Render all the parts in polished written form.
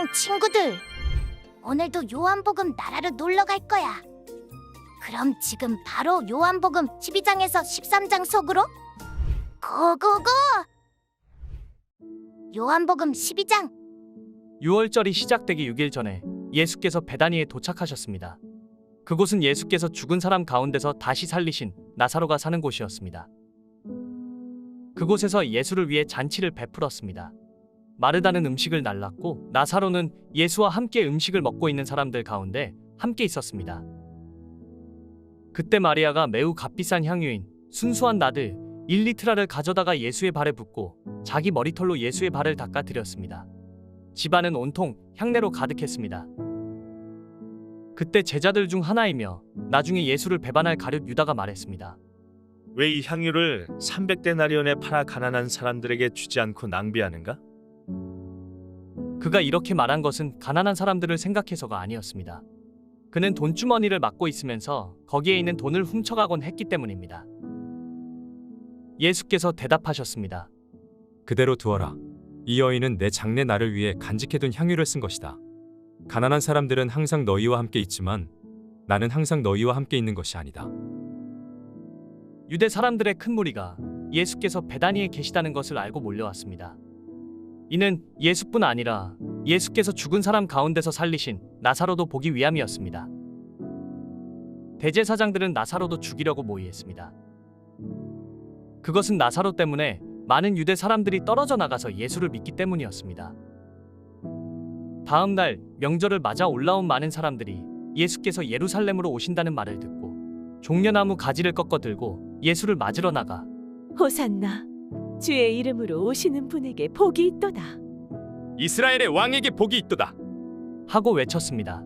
안녕 친구들. 오늘도 요한복음 나라로 놀러 갈 거야. 그럼 지금 바로 요한복음 12장에서 13장 속으로 고고고! 요한복음 12장. 6월절이 시작되기 6일 전에 예수께서 베다니에 도착하셨습니다. 그곳은 예수께서 죽은 사람 가운데서 다시 살리신 나사로가 사는 곳이었습니다. 그곳에서 예수를 위해 잔치를 베풀었습니다. 마르다는 음식을 날랐고 나사로는 예수와 함께 음식을 먹고 있는 사람들 가운데 함께 있었습니다. 그때 마리아가 매우 값비싼 향유인 순수한 나드 1리트라를 가져다가 예수의 발에 붓고 자기 머리털로 예수의 발을 닦아드렸습니다. 집안은 온통 향내로 가득했습니다. 그때 제자들 중 하나이며 나중에 예수를 배반할 가룟 유다가 말했습니다. 왜 이 향유를 300데나리온에 팔아 가난한 사람들에게 주지 않고 낭비하는가? 그가 이렇게 말한 것은 가난한 사람들을 생각해서가 아니었습니다. 그는 돈주머니를 맡고 있으면서 거기에 있는 돈을 훔쳐가곤 했기 때문입니다. 예수께서 대답하셨습니다. 그대로 두어라. 이 여인은 내 장례 날을 위해 간직해둔 향유를 쓴 것이다. 가난한 사람들은 항상 너희와 함께 있지만 나는 항상 너희와 함께 있는 것이 아니다. 유대 사람들의 큰 무리가 예수께서 베다니에 계시다는 것을 알고 몰려왔습니다. 이는 예수뿐 아니라 예수께서 죽은 사람 가운데서 살리신 나사로도 보기 위함이었습니다. 대제사장들은 나사로도 죽이려고 모의했습니다. 그것은 나사로 때문에 많은 유대 사람들이 떨어져 나가서 예수를 믿기 때문이었습니다. 다음 날 명절을 맞아 올라온 많은 사람들이 예수께서 예루살렘으로 오신다는 말을 듣고 종려나무 가지를 꺾어 들고 예수를 맞으러 나가 호산나, 주의 이름으로 오시는 분에게 복이 있도다. 이스라엘의 왕에게 복이 있도다. 하고 외쳤습니다.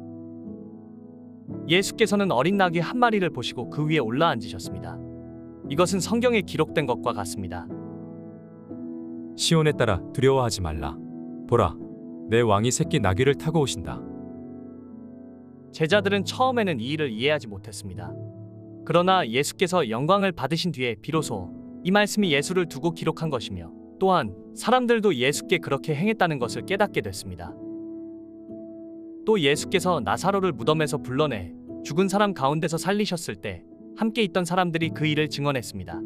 예수께서는 어린 나귀 한 마리를 보시고 그 위에 올라앉으셨습니다. 이것은 성경에 기록된 것과 같습니다. 시온에 따라 두려워하지 말라. 보라, 내 왕이 새끼 나귀를 타고 오신다. 제자들은 처음에는 이 일을 이해하지 못했습니다. 그러나 예수께서 영광을 받으신 뒤에 비로소 이 말씀이 예수를 두고 기록한 것이며 또한 사람들도 예수께 그렇게 행했다는 것을 깨닫게 됐습니다. 또 예수께서 나사로를 무덤에서 불러내 죽은 사람 가운데서 살리셨을 때 함께 있던 사람들이 그 일을 증언했습니다.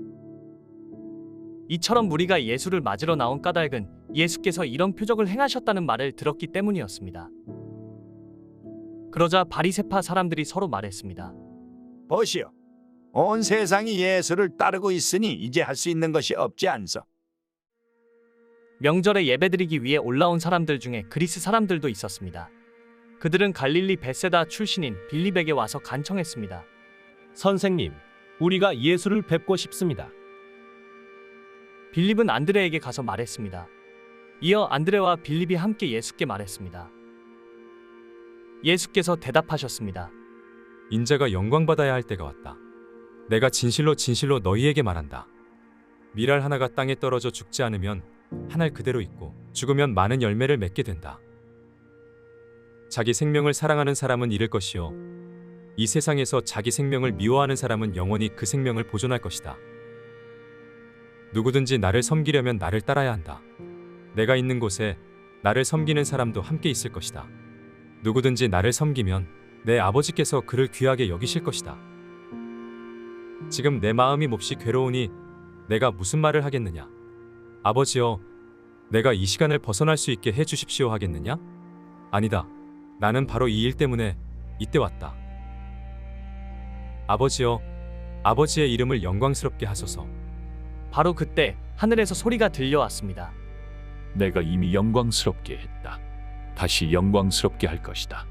이처럼 무리가 예수를 맞으러 나온 까닭은 예수께서 이런 표적을 행하셨다는 말을 들었기 때문이었습니다. 그러자 바리새파 사람들이 서로 말했습니다. 보시오, 온 세상이 예수를 따르고 있으니 이제 할 수 있는 것이 없지 않소. 명절에 예배드리기 위해 올라온 사람들 중에 그리스 사람들도 있었습니다. 그들은 갈릴리 벳세다 출신인 빌립에게 와서 간청했습니다. 선생님, 우리가 예수를 뵙고 싶습니다. 빌립은 안드레에게 가서 말했습니다. 이어 안드레와 빌립이 함께 예수께 말했습니다. 예수께서 대답하셨습니다. 인자가 영광받아야 할 때가 왔다. 내가 진실로 진실로 너희에게 말한다. 밀알 하나가 땅에 떨어져 죽지 않으면 한 알 그대로 있고 죽으면 많은 열매를 맺게 된다. 자기 생명을 사랑하는 사람은 잃을 것이요, 이 세상에서 자기 생명을 미워하는 사람은 영원히 그 생명을 보존할 것이다. 누구든지 나를 섬기려면 나를 따라야 한다. 내가 있는 곳에 나를 섬기는 사람도 함께 있을 것이다. 누구든지 나를 섬기면 내 아버지께서 그를 귀하게 여기실 것이다. 지금 내 마음이 몹시 괴로우니 내가 무슨 말을 하겠느냐? 아버지여, 내가 이 시간을 벗어날 수 있게 해 주십시오 하겠느냐? 아니다. 나는 바로 이 일 때문에 이때 왔다. 아버지여, 아버지의 이름을 영광스럽게 하소서. 바로 그때 하늘에서 소리가 들려왔습니다. 내가 이미 영광스럽게 했다. 다시 영광스럽게 할 것이다.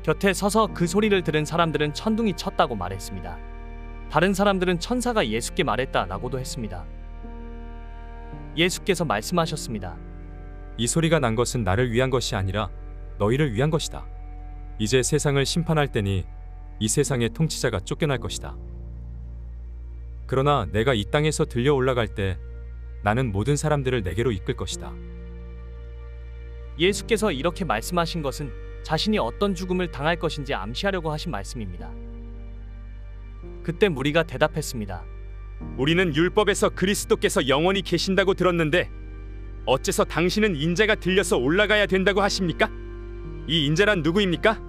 곁에 서서 그 소리를 들은 사람들은 천둥이 쳤다고 말했습니다. 다른 사람들은 천사가 예수께 말했다라고도 했습니다. 예수께서 말씀하셨습니다. 이 소리가 난 것은 나를 위한 것이 아니라 너희를 위한 것이다. 이제 세상을 심판할 때니 이 세상의 통치자가 쫓겨날 것이다. 그러나 내가 이 땅에서 들려 올라갈 때 나는 모든 사람들을 내게로 이끌 것이다. 예수께서 이렇게 말씀하신 것은 자신이 어떤 죽음을 당할 것인지 암시하려고 하신 말씀입니다. 그때 무리가 대답했습니다. 우리는 율법에서 그리스도께서 영원히 계신다고 들었는데 어째서 당신은 인자가 들려서 올라가야 된다고 하십니까? 이 인자란 누구입니까?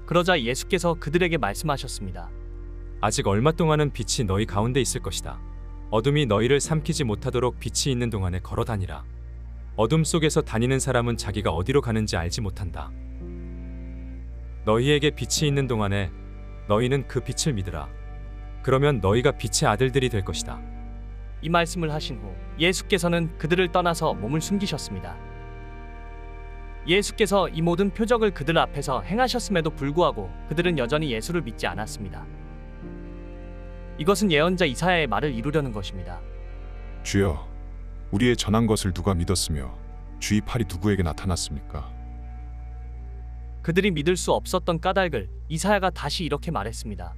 그러자 예수께서 그들에게 말씀하셨습니다. 아직 얼마 동안은 빛이 너희 가운데 있을 것이다. 어둠이 너희를 삼키지 못하도록 빛이 있는 동안에 걸어 다니라. 어둠 속에서 다니는 사람은 자기가 어디로 가는지 알지 못한다. 너희에게 빛이 있는 동안에 너희는 그 빛을 믿으라. 그러면 너희가 빛의 아들들이 될 것이다. 이 말씀을 하신 후 예수께서는 그들을 떠나서 몸을 숨기셨습니다. 예수께서 이 모든 표적을 그들 앞에서 행하셨음에도 불구하고 그들은 여전히 예수를 믿지 않았습니다. 이것은 예언자 이사야의 말을 이루려는 것입니다. 주여, 우리의 전한 것을 누가 믿었으며 주의 팔이 누구에게 나타났습니까? 그들이 믿을 수 없었던 까닭을 이사야가 다시 이렇게 말했습니다.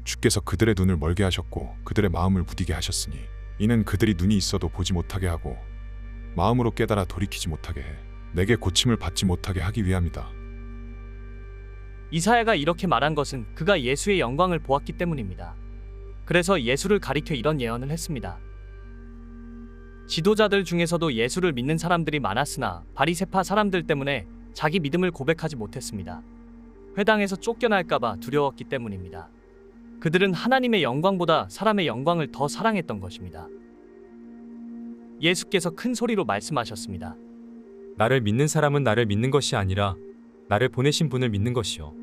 주께서 그들의 눈을 멀게 하셨고 그들의 마음을 무디게 하셨으니 이는 그들이 눈이 있어도 보지 못하게 하고 마음으로 깨달아 돌이키지 못하게 해 내게 고침을 받지 못하게 하기 위함이다. 이사야가 이렇게 말한 것은 그가 예수의 영광을 보았기 때문입니다. 그래서 예수를 가리켜 이런 예언을 했습니다. 지도자들 중에서도 예수를 믿는 사람들이 많았으나 바리새파 사람들 때문에 자기 믿음을 고백하지 못했습니다. 회당에서 쫓겨날까봐 두려웠기 때문입니다. 그들은 하나님의 영광보다 사람의 영광을 더 사랑했던 것입니다. 예수께서 큰 소리로 말씀하셨습니다. 나를 믿는 사람은 나를 믿는 것이 아니라 나를 보내신 분을 믿는 것이요.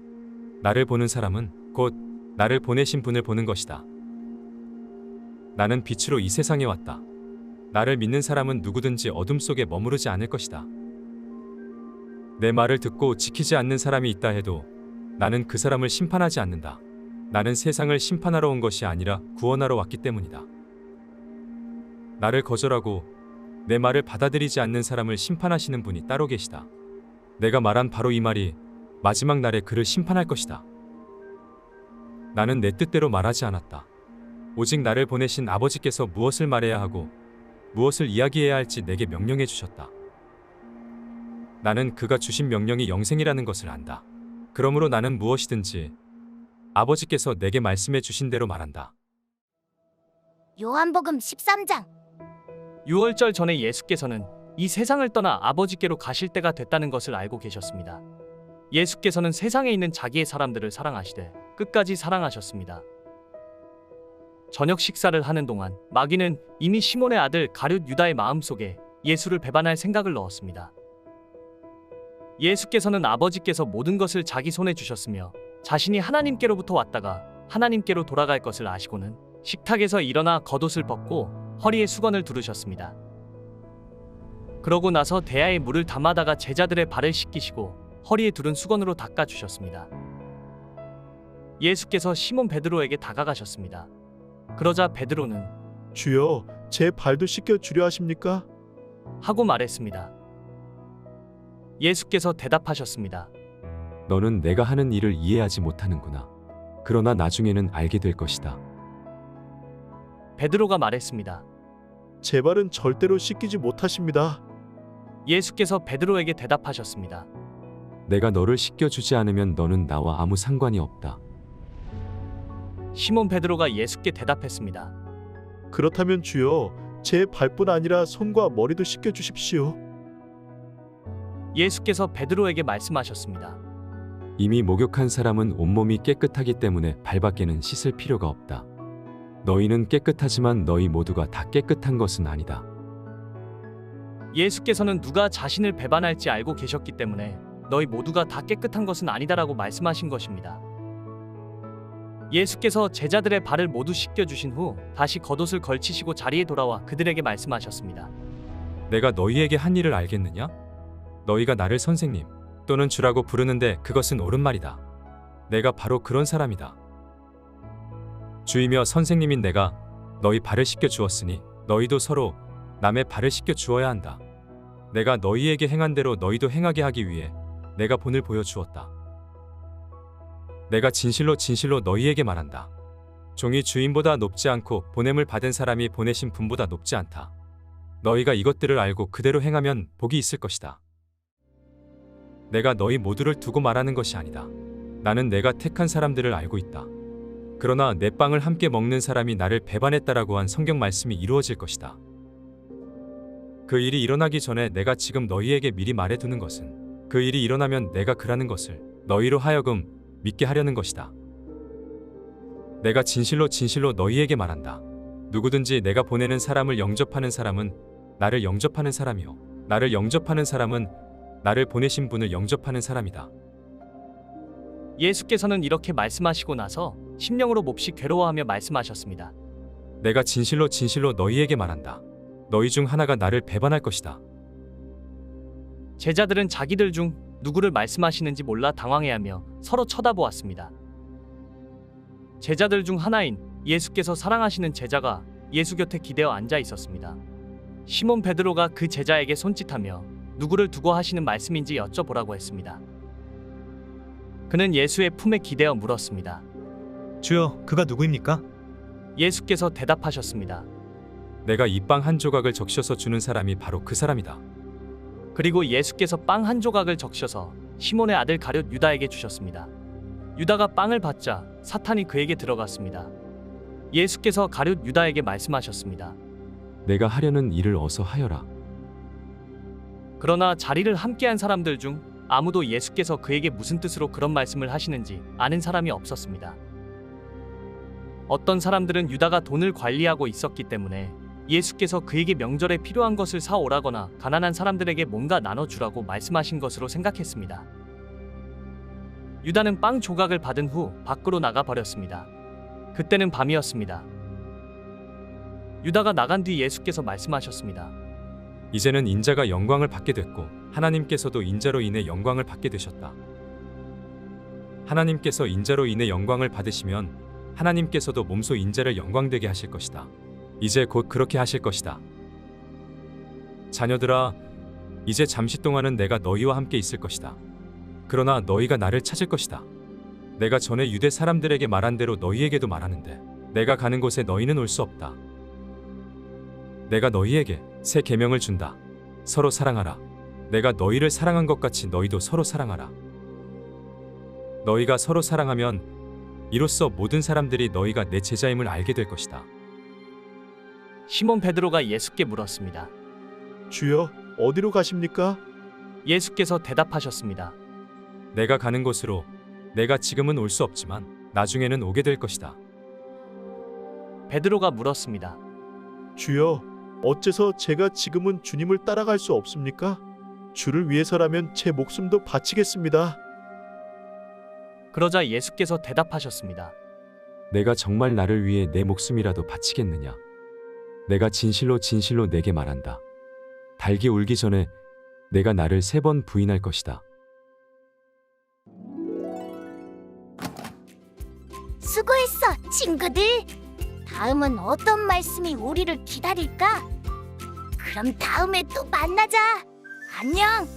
나를 보는 사람은 곧 나를 보내신 분을 보는 것이다. 나는 빛으로 이 세상에 왔다. 나를 믿는 사람은 누구든지 어둠 속에 머무르지 않을 것이다. 내 말을 듣고 지키지 않는 사람이 있다 해도 나는 그 사람을 심판하지 않는다. 나는 세상을 심판하러 온 것이 아니라 구원하러 왔기 때문이다. 나를 거절하고 내 말을 받아들이지 않는 사람을 심판하시는 분이 따로 계시다. 내가 말한 바로 이 말이 마지막 날에 그를 심판할 것이다. 나는 내 뜻대로 말하지 않았다. 오직 나를 보내신 아버지께서 무엇을 말해야 하고 무엇을 이야기해야 할지 내게 명령해 주셨다. 나는 그가 주신 명령이 영생이라는 것을 안다. 그러므로 나는 무엇이든지 아버지께서 내게 말씀해 주신 대로 말한다. 요한복음 13장. 6월절 전에 예수께서는 이 세상을 떠나 아버지께로 가실 때가 됐다는 것을 알고 계셨습니다. 예수께서는 세상에 있는 자기의 사람들을 사랑하시되 끝까지 사랑하셨습니다. 저녁 식사를 하는 동안 마귀는 이미 시몬의 아들 가룟 유다의 마음속에 예수를 배반할 생각을 넣었습니다. 예수께서는 아버지께서 모든 것을 자기 손에 주셨으며 자신이 하나님께로부터 왔다가 하나님께로 돌아갈 것을 아시고는 식탁에서 일어나 겉옷을 벗고 허리에 수건을 두르셨습니다. 그러고 나서 대야에 물을 담아다가 제자들의 발을 씻기시고 허리에 두른 수건으로 닦아주셨습니다. 예수께서 시몬 베드로에게 다가가셨습니다. 그러자 베드로는 주여, 제 발도 씻겨 주려 하십니까? 하고 말했습니다. 예수께서 대답하셨습니다. 너는 내가 하는 일을 이해하지 못하는구나. 그러나 나중에는 알게 될 것이다. 베드로가 말했습니다. 제 발은 절대로 씻기지 못하십니다. 예수께서 베드로에게 대답하셨습니다. 내가 너를 씻겨주지 않으면 너는 나와 아무 상관이 없다. 시몬 베드로가 예수께 대답했습니다. 그렇다면 주여, 제 발뿐 아니라 손과 머리도 씻겨 주십시오. 예수께서 베드로에게 말씀하셨습니다. 이미 목욕한 사람은 온몸이 깨끗하기 때문에 발밖에는 씻을 필요가 없다. 너희는 깨끗하지만 너희 모두가 다 깨끗한 것은 아니다. 예수께서는 누가 자신을 배반할지 알고 계셨기 때문에 너희 모두가 다 깨끗한 것은 아니다라고 말씀하신 것입니다. 예수께서 제자들의 발을 모두 씻겨주신 후 다시 겉옷을 걸치시고 자리에 돌아와 그들에게 말씀하셨습니다. 내가 너희에게 한 일을 알겠느냐? 너희가 나를 선생님 또는 주라고 부르는데 그것은 옳은 말이다. 내가 바로 그런 사람이다. 주이며 선생님인 내가 너희 발을 씻겨 주었으니 너희도 서로 남의 발을 씻겨 주어야 한다. 내가 너희에게 행한 대로 너희도 행하게 하기 위해 내가 본을 보여주었다. 내가 진실로 진실로 너희에게 말한다. 종이 주인보다 높지 않고 보냄을 받은 사람이 보내신 분보다 높지 않다. 너희가 이것들을 알고 그대로 행하면 복이 있을 것이다. 내가 너희 모두를 두고 말하는 것이 아니다. 나는 내가 택한 사람들을 알고 있다. 그러나 내 빵을 함께 먹는 사람이 나를 배반했다라고 한 성경 말씀이 이루어질 것이다. 그 일이 일어나기 전에 내가 지금 너희에게 미리 말해두는 것은 그 일이 일어나면 내가 그라는 것을 너희로 하여금 믿게 하려는 것이다. 내가 진실로 진실로 너희에게 말한다. 누구든지 내가 보내는 사람을 영접하는 사람은 나를 영접하는 사람이요 나를 영접하는 사람은 나를 보내신 분을 영접하는 사람이다. 예수께서는 이렇게 말씀하시고 나서 심령으로 몹시 괴로워하며 말씀하셨습니다. 내가 진실로 진실로 너희에게 말한다. 너희 중 하나가 나를 배반할 것이다. 제자들은 자기들 중 누구를 말씀하시는지 몰라 당황해하며 서로 쳐다보았습니다. 제자들 중 하나인 예수께서 사랑하시는 제자가 예수 곁에 기대어 앉아 있었습니다. 시몬 베드로가 그 제자에게 손짓하며 누구를 두고 하시는 말씀인지 여쭤보라고 했습니다. 그는 예수의 품에 기대어 물었습니다. 주여, 그가 누구입니까? 예수께서 대답하셨습니다. 내가 이 빵 한 조각을 적셔서 주는 사람이 바로 그 사람이다. 그리고 예수께서 빵 한 조각을 적셔서 시몬의 아들 가룟 유다에게 주셨습니다. 유다가 빵을 받자 사탄이 그에게 들어갔습니다. 예수께서 가룟 유다에게 말씀하셨습니다. 내가 하려는 일을 어서 하여라. 그러나 자리를 함께한 사람들 중 아무도 예수께서 그에게 무슨 뜻으로 그런 말씀을 하시는지 아는 사람이 없었습니다. 어떤 사람들은 유다가 돈을 관리하고 있었기 때문에 예수께서 그에게 명절에 필요한 것을 사오라거나 가난한 사람들에게 뭔가 나눠주라고 말씀하신 것으로 생각했습니다. 유다는 빵 조각을 받은 후 밖으로 나가 버렸습니다. 그때는 밤이었습니다. 유다가 나간 뒤 예수께서 말씀하셨습니다. 이제는 인자가 영광을 받게 됐고 하나님께서도 인자로 인해 영광을 받게 되셨다. 하나님께서 인자로 인해 영광을 받으시면 하나님께서도 몸소 인자를 영광되게 하실 것이다. 이제 곧 그렇게 하실 것이다. 자녀들아, 이제 잠시 동안은 내가 너희와 함께 있을 것이다. 그러나 너희가 나를 찾을 것이다. 내가 전에 유대 사람들에게 말한 대로 너희에게도 말하는데 내가 가는 곳에 너희는 올 수 없다. 내가 너희에게 새 계명을 준다. 서로 사랑하라. 내가 너희를 사랑한 것 같이 너희도 서로 사랑하라. 너희가 서로 사랑하면 이로써 모든 사람들이 너희가 내 제자임을 알게 될 것이다. 시몬 베드로가 예수께 물었습니다. 주여, 어디로 가십니까? 예수께서 대답하셨습니다. 내가 가는 곳으로 내가 지금은 올 수 없지만 나중에는 오게 될 것이다. 베드로가 물었습니다. 주여, 어째서 제가 지금은 주님을 따라갈 수 없습니까? 주를 위해서라면 제 목숨도 바치겠습니다. 그러자 예수께서 대답하셨습니다. 내가 정말 나를 위해 내 목숨이라도 바치겠느냐? 내가 진실로 진실로 내게 말한다. 닭이 울기 전에 내가 나를 3번 부인할 것이다. 수고했어, 친구들. 다음은 어떤 말씀이 우리를 기다릴까? 그럼 다음에 또 만나자. 안녕.